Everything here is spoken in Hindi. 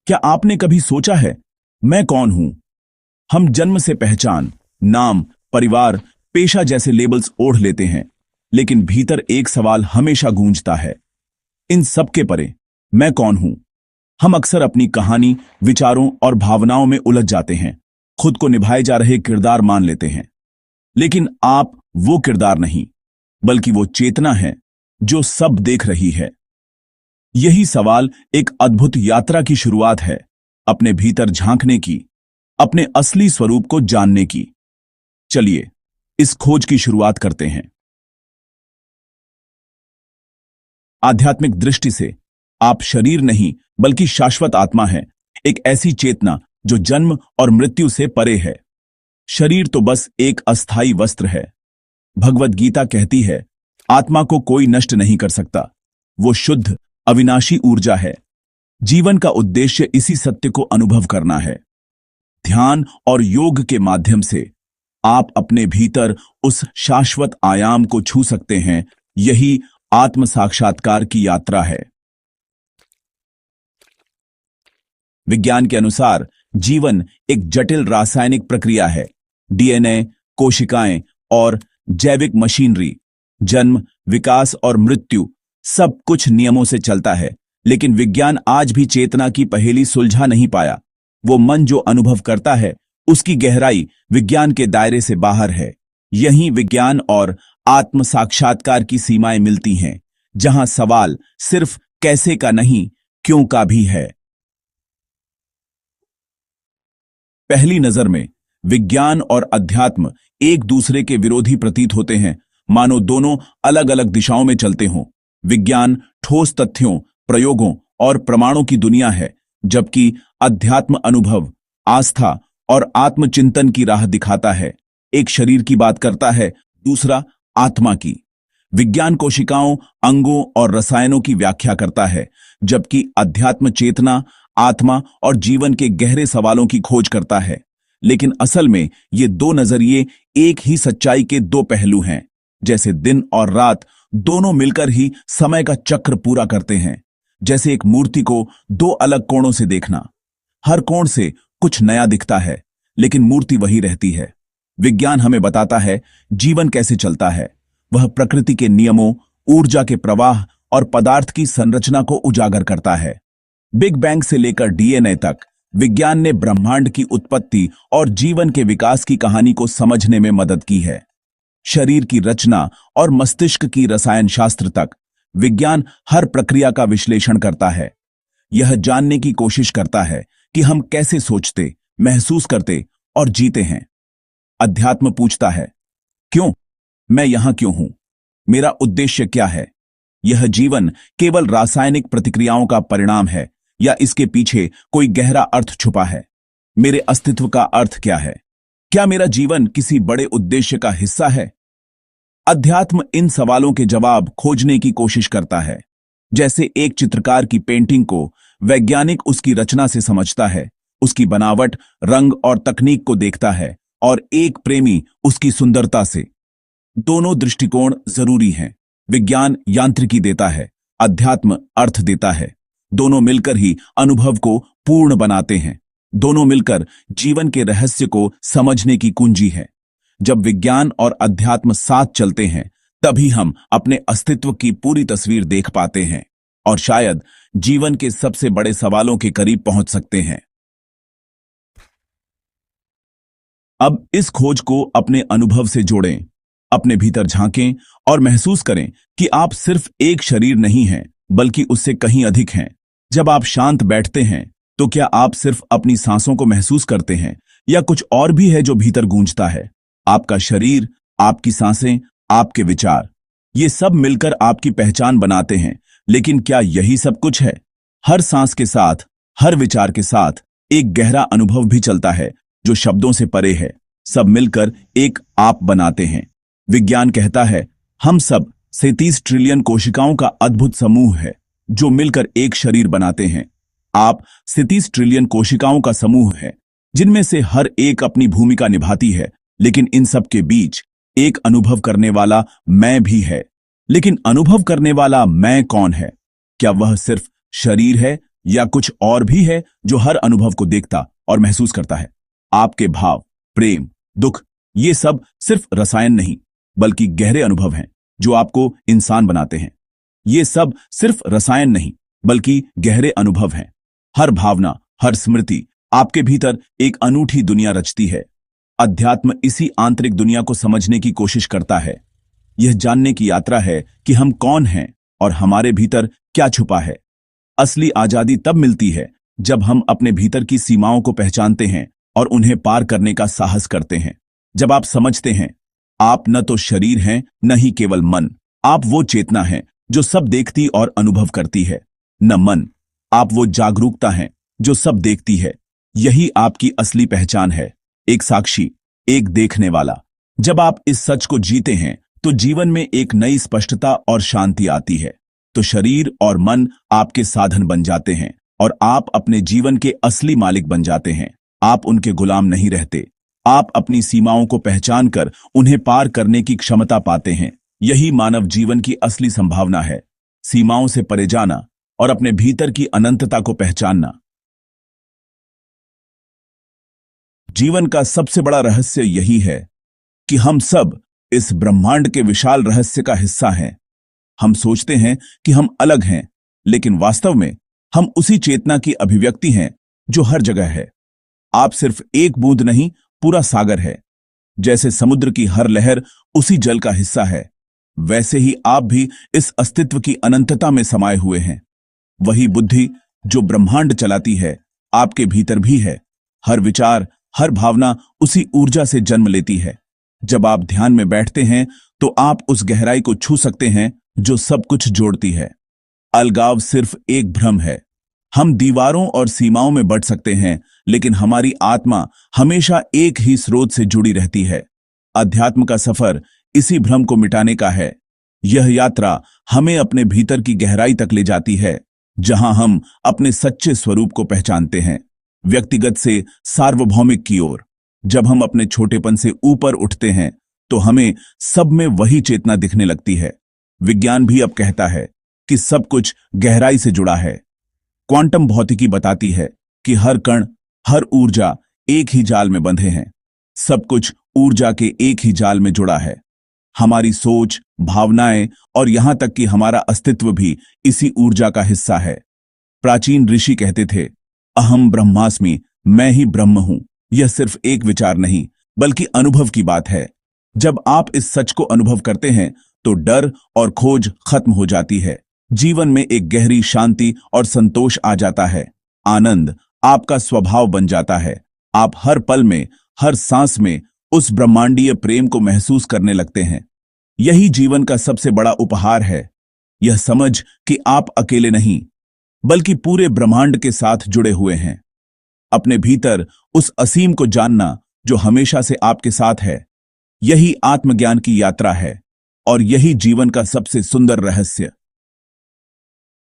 क्या आपने कभी सोचा है, मैं कौन हूं? हम जन्म से पहचान, नाम, परिवार, पेशा जैसे लेबल्स ओढ़ लेते हैं, लेकिन भीतर एक सवाल हमेशा गूंजता है, इन सब के परे मैं कौन हूं? हम अक्सर अपनी कहानी, विचारों और भावनाओं में उलझ जाते हैं, खुद को निभाए जा रहे किरदार मान लेते हैं। लेकिन आप वो किरदार नहीं, बल्कि वो चेतना है जो सब देख रही है। यही सवाल एक अद्भुत यात्रा की शुरुआत है, अपने भीतर झांकने की, अपने असली स्वरूप को जानने की। चलिए इस खोज की शुरुआत करते हैं। आध्यात्मिक दृष्टि से आप शरीर नहीं बल्कि शाश्वत आत्मा हैं, एक ऐसी चेतना जो जन्म और मृत्यु से परे है। शरीर तो बस एक अस्थाई वस्त्र है। भगवद गीता कहती है, आत्मा को कोई नष्ट नहीं कर सकता, वो शुद्ध अविनाशी ऊर्जा है। जीवन का उद्देश्य इसी सत्य को अनुभव करना है। ध्यान और योग के माध्यम से आप अपने भीतर उस शाश्वत आयाम को छू सकते हैं। यही आत्म साक्षात्कार की यात्रा है। विज्ञान के अनुसार जीवन एक जटिल रासायनिक प्रक्रिया है। डीएनए, कोशिकाएं और जैविक मशीनरी, जन्म, विकास और मृत्यु सब कुछ नियमों से चलता है। लेकिन विज्ञान आज भी चेतना की पहेली सुलझा नहीं पाया। वो मन जो अनुभव करता है, उसकी गहराई विज्ञान के दायरे से बाहर है। यहीं विज्ञान और आत्म साक्षात्कार की सीमाएं मिलती हैं, जहां सवाल सिर्फ कैसे का नहीं, क्यों का भी है। पहली नजर में विज्ञान और अध्यात्म एक दूसरे के विरोधी प्रतीत होते हैं, मानो दोनों अलग अलग दिशाओं में चलते हों। विज्ञान ठोस तथ्यों, प्रयोगों और प्रमाणों की दुनिया है, जबकि अध्यात्म अनुभव, आस्था और आत्मचिंतन की राह दिखाता है। एक शरीर की बात करता है, दूसरा आत्मा की। विज्ञान कोशिकाओं, अंगों और रसायनों की व्याख्या करता है, जबकि अध्यात्म चेतना, आत्मा और जीवन के गहरे सवालों की खोज करता है। लेकिन असल में ये दो नजरिए एक ही सच्चाई के दो पहलू हैं। जैसे दिन और रात दोनों मिलकर ही समय का चक्र पूरा करते हैं। जैसे एक मूर्ति को दो अलग कोणों से देखना, हर कोण से कुछ नया दिखता है, लेकिन मूर्ति वही रहती है। विज्ञान हमें बताता है जीवन कैसे चलता है। वह प्रकृति के नियमों, ऊर्जा के प्रवाह और पदार्थ की संरचना को उजागर करता है। बिग बैंग से लेकर डीएनए तक विज्ञान ने ब्रह्मांड की उत्पत्ति और जीवन के विकास की कहानी को समझने में मदद की है। शरीर की रचना और मस्तिष्क की रसायन शास्त्र तक विज्ञान हर प्रक्रिया का विश्लेषण करता है। यह जानने की कोशिश करता है कि हम कैसे सोचते, महसूस करते और जीते हैं। अध्यात्म पूछता है, क्यों? मैं यहां क्यों हूं? मेरा उद्देश्य क्या है? यह जीवन केवल रासायनिक प्रतिक्रियाओं का परिणाम है या इसके पीछे कोई गहरा अर्थ छुपा है? मेरे अस्तित्व का अर्थ क्या है? क्या मेरा जीवन किसी बड़े उद्देश्य का हिस्सा है? अध्यात्म इन सवालों के जवाब खोजने की कोशिश करता है। जैसे एक चित्रकार की पेंटिंग को वैज्ञानिक उसकी रचना से समझता है, उसकी बनावट, रंग और तकनीक को देखता है, और एक प्रेमी उसकी सुंदरता से। दोनों दृष्टिकोण जरूरी हैं। विज्ञान यांत्रिकी देता है, अध्यात्म अर्थ देता है। दोनों मिलकर ही अनुभव को पूर्ण बनाते हैं। दोनों मिलकर जीवन के रहस्य को समझने की कुंजी है। जब विज्ञान और अध्यात्म साथ चलते हैं, तभी हम अपने अस्तित्व की पूरी तस्वीर देख पाते हैं और शायद जीवन के सबसे बड़े सवालों के करीब पहुंच सकते हैं। अब इस खोज को अपने अनुभव से जोड़ें, अपने भीतर झांकें और महसूस करें कि आप सिर्फ एक शरीर नहीं हैं, बल्कि उससे कहीं अधिक हैं। जब आप शांत बैठते हैं, तो क्या आप सिर्फ अपनी सांसों को महसूस करते हैं या कुछ और भी है जो भीतर गूंजता है? आपका शरीर, आपकी सांसें, आपके विचार, ये सब मिलकर आपकी पहचान बनाते हैं। लेकिन क्या यही सब कुछ है? हर सांस के साथ, हर विचार के साथ एक गहरा अनुभव भी चलता है जो शब्दों से परे है। सब मिलकर एक आप बनाते हैं। विज्ञान कहता है, हम सब 37 ट्रिलियन कोशिकाओं का अद्भुत समूह है जो मिलकर एक शरीर बनाते हैं। आप 37 ट्रिलियन कोशिकाओं का समूह है, जिनमें से हर एक अपनी भूमिका निभाती है। लेकिन इन सब के बीच एक अनुभव करने वाला मैं भी है। लेकिन अनुभव करने वाला मैं कौन है? क्या वह सिर्फ शरीर है या कुछ और भी है जो हर अनुभव को देखता और महसूस करता है? आपके भाव, प्रेम, दुख, ये सब सिर्फ रसायन नहीं बल्कि गहरे अनुभव हैं जो आपको इंसान बनाते हैं। ये सब सिर्फ रसायन नहीं बल्कि गहरे अनुभव हैं। हर भावना, हर स्मृति आपके भीतर एक अनूठी दुनिया रचती है। अध्यात्म इसी आंतरिक दुनिया को समझने की कोशिश करता है। यह जानने की यात्रा है कि हम कौन हैं और हमारे भीतर क्या छुपा है। असली आजादी तब मिलती है जब हम अपने भीतर की सीमाओं को पहचानते हैं और उन्हें पार करने का साहस करते हैं। जब आप समझते हैं आप न तो शरीर हैं न ही केवल मन, आप वो चेतना हैं जो सब देखती और अनुभव करती है। न मन, आप वो जागरूकता हैं जो सब देखती है। यही आपकी असली पहचान है, एक साक्षी, एक देखने वाला। जब आप इस सच को जीते हैं तो जीवन में एक नई स्पष्टता और शांति आती है। तो शरीर और मन आपके साधन बन जाते हैं और आप अपने जीवन के असली मालिक बन जाते हैं। आप उनके गुलाम नहीं रहते। आप अपनी सीमाओं को पहचानकर उन्हें पार करने की क्षमता पाते हैं। यही मानव जीवन की असली संभावना है, सीमाओं से परे जाना और अपने भीतर की अनंतता को पहचानना। जीवन का सबसे बड़ा रहस्य यही है कि हम सब इस ब्रह्मांड के विशाल रहस्य का हिस्सा हैं। हम सोचते हैं कि हम अलग हैं, लेकिन वास्तव में हम उसी चेतना की अभिव्यक्ति हैं जो हर जगह है। आप सिर्फ एक बूंद नहीं, पूरा सागर है। जैसे समुद्र की हर लहर उसी जल का हिस्सा है, वैसे ही आप भी इस अस्तित्व की अनंतता में समाये हुए हैं। वही बुद्धि जो ब्रह्मांड चलाती है आपके भीतर भी है। हर विचार, हर भावना उसी ऊर्जा से जन्म लेती है। जब आप ध्यान में बैठते हैं तो आप उस गहराई को छू सकते हैं जो सब कुछ जोड़ती है। अलगाव सिर्फ एक भ्रम है। हम दीवारों और सीमाओं में बंट सकते हैं, लेकिन हमारी आत्मा हमेशा एक ही स्रोत से जुड़ी रहती है। अध्यात्म का सफर इसी भ्रम को मिटाने का है। यह यात्रा हमें अपने भीतर की गहराई तक ले जाती है, जहां हम अपने सच्चे स्वरूप को पहचानते हैं, व्यक्तिगत से सार्वभौमिक की ओर। जब हम अपने छोटेपन से ऊपर उठते हैं तो हमें सब में वही चेतना दिखने लगती है। विज्ञान भी अब कहता है कि सब कुछ गहराई से जुड़ा है। क्वांटम भौतिकी बताती है कि हर कण, हर ऊर्जा एक ही जाल में बंधे हैं। सब कुछ ऊर्जा के एक ही जाल में जुड़ा है। हमारी सोच, भावनाएं और यहां तक कि हमारा अस्तित्व भी इसी ऊर्जा का हिस्सा है। प्राचीन ऋषि कहते थे, अहम ब्रह्मास्मि, मैं ही ब्रह्म हूं। यह सिर्फ एक विचार नहीं बल्कि अनुभव की बात है। जब आप इस सच को अनुभव करते हैं तो डर और खोज खत्म हो जाती है। जीवन में एक गहरी शांति और संतोष आ जाता है। आनंद आपका स्वभाव बन जाता है। आप हर पल में, हर सांस में उस ब्रह्मांडीय प्रेम को महसूस करने लगते हैं। यही जीवन का सबसे बड़ा उपहार है, यह समझ कि आप अकेले नहीं बल्कि पूरे ब्रह्मांड के साथ जुड़े हुए हैं। अपने भीतर उस असीम को जानना जो हमेशा से आपके साथ है, यही आत्मज्ञान की यात्रा है और यही जीवन का सबसे सुंदर रहस्य।